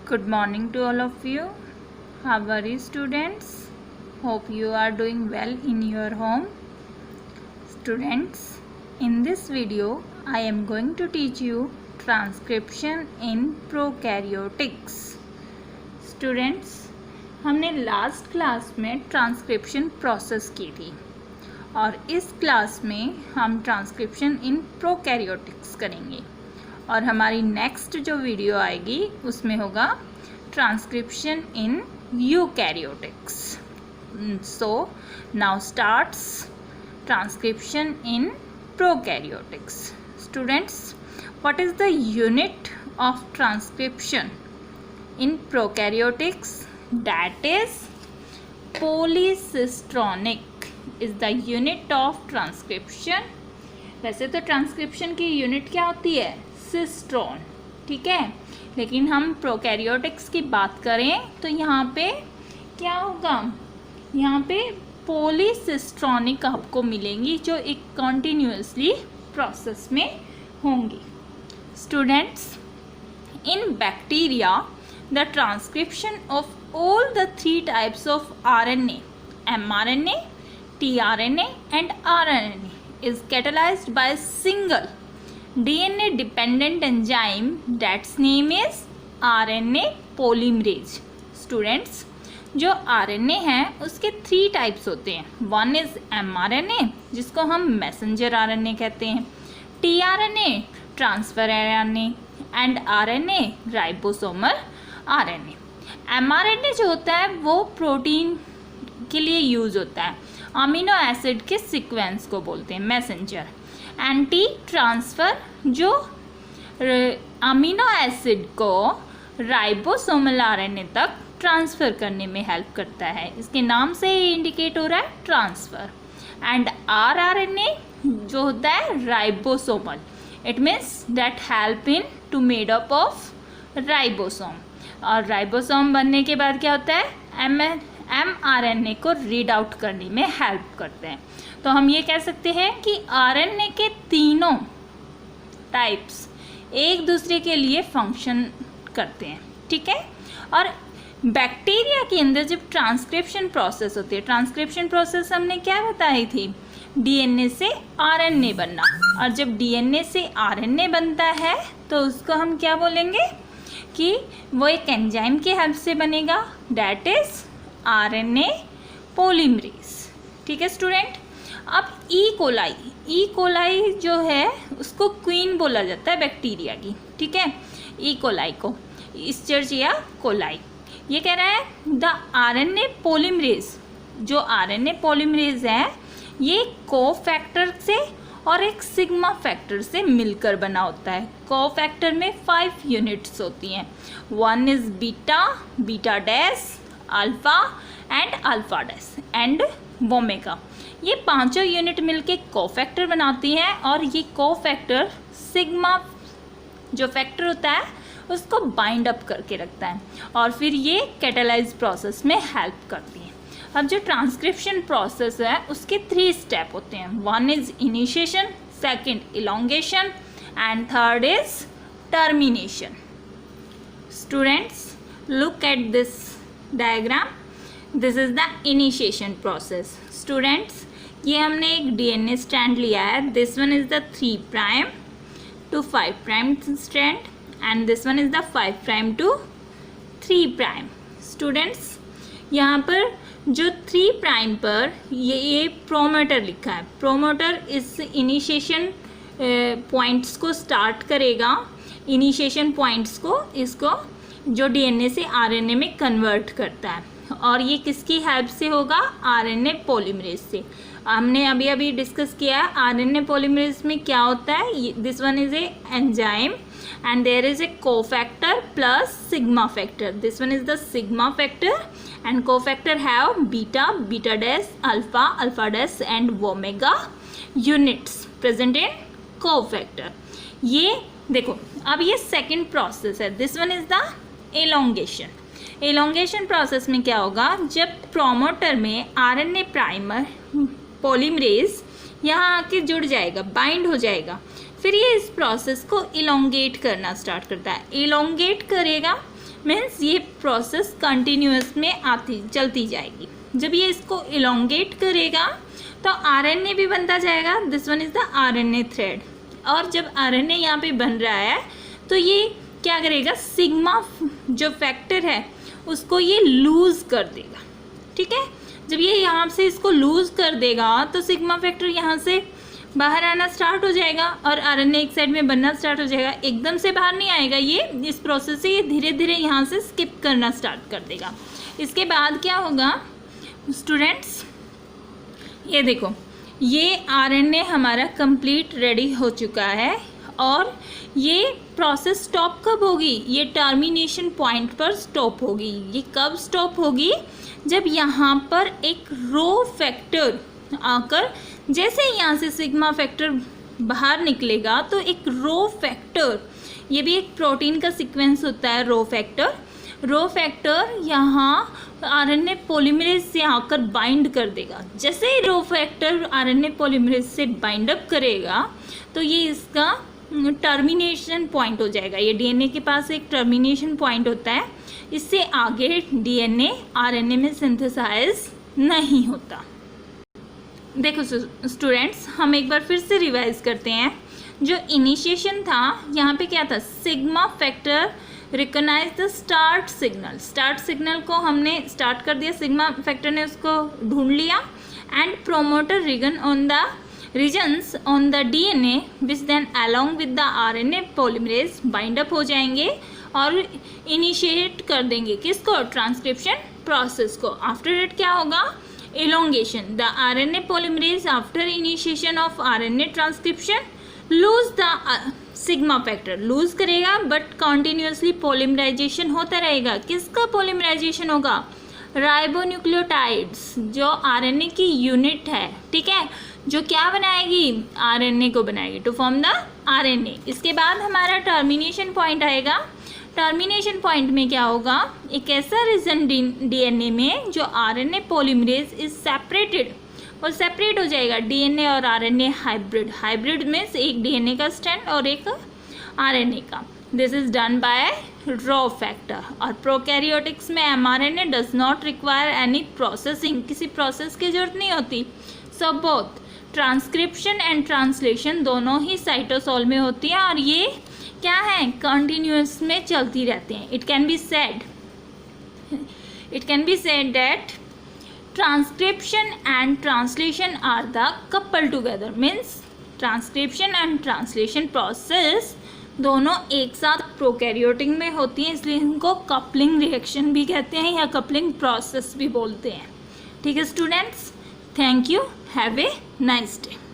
Good morning to all of you. How are you, students? Hope you are doing well in your home. Students, in this video, I am going to teach you transcription in prokaryotics. Students, हमने last class में transcription process की थी और इस class में हम transcription in prokaryotics करेंगे और हमारी नेक्स्ट जो वीडियो आएगी उसमें होगा transcription in eukaryotics. So now starts transcription in prokaryotics. Students, what is the unit of transcription in prokaryotics? That is polycistronic is the unit of transcription. वैसे तो transcription की यूनिट क्या होती है? सिस्ट्रॉन. ठीक है, लेकिन हम प्रोकैरियोटिक्स की बात करें तो यहाँ पे क्या होगा? यहाँ पे पॉलीसिस्ट्रॉनिक आपको मिलेंगी जो एक कॉन्टिन्यूसली प्रोसेस में होंगी. Students, in bacteria the transcription of all the 3 types of RNA, mRNA, tRNA and RNA is catalyzed by a single DNA dependent enzyme that's name is RNA polymerase. Students, जो RNA है उसके 3 types होते हैं. One is mRNA जिसको हम messenger RNA कहते हैं, tRNA transfer RNA and RNA ribosomal RNA. mRNA जो होता है वो प्रोटीन के लिए यूज़ होता है. अमीनो एसिड के सीक्वेंस को बोलते हैं मैसेंजर. एंटी ट्रांसफ़र जो अमीनो एसिड को राइबोसोमल RNA तक ट्रांसफ़र करने में हेल्प करता है. इसके नाम से ही इंडिकेट हो रहा है ट्रांसफ़र. एंड rRNA जो होता है ribosomal, it means that help in to made up of ribosome. और राइबोसोम बनने के बाद क्या होता है? mRNA को रीड आउट करने में हेल्प करते हैं. तो हम ये कह सकते हैं कि RNA के तीनों टाइप्स एक दूसरे के लिए फंक्शन करते हैं. ठीक है, और बैक्टीरिया के अंदर जब ट्रांसक्रिप्शन प्रोसेस होती है, ट्रांसक्रिप्शन प्रोसेस हमने क्या बताई थी? DNA से RNA बनना. और जब DNA से RNA बनता है तो उसको हम क्या बोलेंगे कि वो एक एंजाइम की हेल्प से बनेगा, डैट इज RNA पोलीमरेज. ठीक है स्टूडेंट. अब ई कोलाई जो है उसको क्वीन बोला जाता है बैक्टीरिया की. ठीक है, ई कोलाई को इस्चर्जिया कोलाई. ये कह रहा है द RNA पोलीमरेज, जो RNA पोलीमरेज है ये कोफैक्टर से और एक सिग्मा फैक्टर से मिलकर बना होता है. कोफैक्टर में 5 यूनिट्स होती हैं. One is beta dash, alpha and alpha dash and omega. ये पांचों यूनिट मिलके कोफैक्टर बनाती हैं और ये कोफैक्टर सिग्मा जो फैक्टर होता है उसको बाइंड अप करके रखता है और फिर ये कैटालाइज प्रोसेस में हेल्प करती है. अब जो ट्रांसक्रिप्शन प्रोसेस है उसके 3 स्टेप होते हैं. One is initiation, second elongation and third is termination. Students, look at this diagram. This is the initiation process. Students, ये हमने एक DNA स्ट्रैंड लिया है. This one is the 3' to 5' strand and this one is the 5' to 3'. Students, यहाँ पर जो 3' पर ये प्रोमोटर लिखा है. प्रोमोटर इस इनिशिएशन पॉइंट्स को स्टार्ट करेगा. इनिशिएशन पॉइंट्स को इसको जो DNA से RNA में कन्वर्ट करता है और ये किसकी हेल्प से होगा? RNA पोलीमरेज से. हमने अभी डिस्कस किया है RNA पोलीमरेज में क्या होता है. This one is a enzyme and there is a cofactor plus sigma factor. This one is the sigma factor and cofactor have beta dash, alpha dash and omega units present in cofactor. ये देखो, अब ये second process है. This one is the elongation. Elongation process में क्या होगा? जब promoter में RNA प्राइमर पॉलीमरेज यहाँ आके जुड़ जाएगा, बाइंड हो जाएगा, फिर ये इस प्रोसेस को इलोंगेट करना स्टार्ट करता है. इलोंगेट करेगा मीन्स ये प्रोसेस कंटिन्यूस में चलती जाएगी। जब ये इसको इलोंगेट करेगा तो आरएनए भी बनता जाएगा। This one is the RNA thread. और जब आरएनए यहाँ पे बन रहा है तो ये क्या करेगा, सिग्मा जो फैक्टर है उसको ये लूज कर देगा। ठीक है, जब ये यहाँ से इसको लूज कर देगा तो सिग्मा फैक्टर यहाँ से बाहर आना स्टार्ट हो जाएगा और आरएनए एक साइड में बनना स्टार्ट हो जाएगा। एकदम से बाहर नहीं आएगा ये, इस प्रोसेस से ये धीरे धीरे यहाँ से स्किप करना स्टार्ट कर देगा। इसके बाद क्या होगा स्टूडेंट्स, ये देखो ये आरएनए हमारा कंप्लीट रेडी हो चुका है और ये प्रोसेस स्टॉप कब होगी, ये टर्मिनेशन पॉइंट पर स्टॉप होगी। ये कब स्टॉप होगी, जब यहाँ पर एक रो फैक्टर आकर, जैसे यहाँ से सिग्मा फैक्टर बाहर निकलेगा तो एक रो फैक्टर, ये भी एक प्रोटीन का सीक्वेंस होता है रो फैक्टर यहाँ आरएनए पॉलीमरेज से आकर बाइंड कर देगा। जैसे ही रो फैक्टर आरएनए पॉलीमरेज से बाइंड अप करेगा तो ये इसका टर्मिनेशन पॉइंट हो जाएगा। ये डीएनए के पास एक टर्मिनेशन पॉइंट होता है, इससे आगे डीएनए आरएनए में सिंथेसाइज नहीं होता। देखो स्टूडेंट्स, हम एक बार फिर से रिवाइज करते हैं। जो इनिशिएशन था यहाँ पे क्या था, sigma factor recognise the start signal को हमने स्टार्ट कर दिया, सिग्मा फैक्टर ने उसको ढूंढ लिया and promoter regions on the DNA which then along with the RNA polymerase bind up हो जाएंगे और इनिशिएट कर देंगे किसको, ट्रांसक्रिप्शन प्रोसेस को। आफ्टर इट क्या होगा, elongation. The RNA polymerase after initiation of RNA transcription lose the sigma factor, lose करेगा but continuously polymerization होता रहेगा। किसका polymerization होगा, राइबोन्यूक्लियोटाइड्स जो RNA की यूनिट है, ठीक है, जो क्या बनाएगी, RNA को बनाएगी टू फॉर्म द RNA। इसके बाद हमारा टर्मिनेशन पॉइंट आएगा। टर्मिनेशन पॉइंट में क्या होगा, एक ऐसा रीजन डीएनए में जो आरएनए पॉलीमरेज इज सेपरेटेड, और सेपरेट हो जाएगा डीएनए और आरएनए हाइब्रिड मीन्स एक डीएनए का स्ट्रैंड और एक आरएनए का। This is done by rho factor. और प्रोकैरियोटिक्स में mRNA does not require any processing, किसी प्रोसेस की जरूरत नहीं होती। So both transcription and translation दोनों ही साइटोसोल में होती है और ये क्या है, कंटिन्यूस में चलती रहती हैं। It can be said that transcription and translation are the couple together, means transcription and translation process दोनों एक साथ प्रोकैरियोटिक में होती हैं, इसलिए इनको कपलिंग रिएक्शन भी कहते हैं या कपलिंग प्रोसेस भी बोलते हैं। ठीक है students, thank you, have a nice day.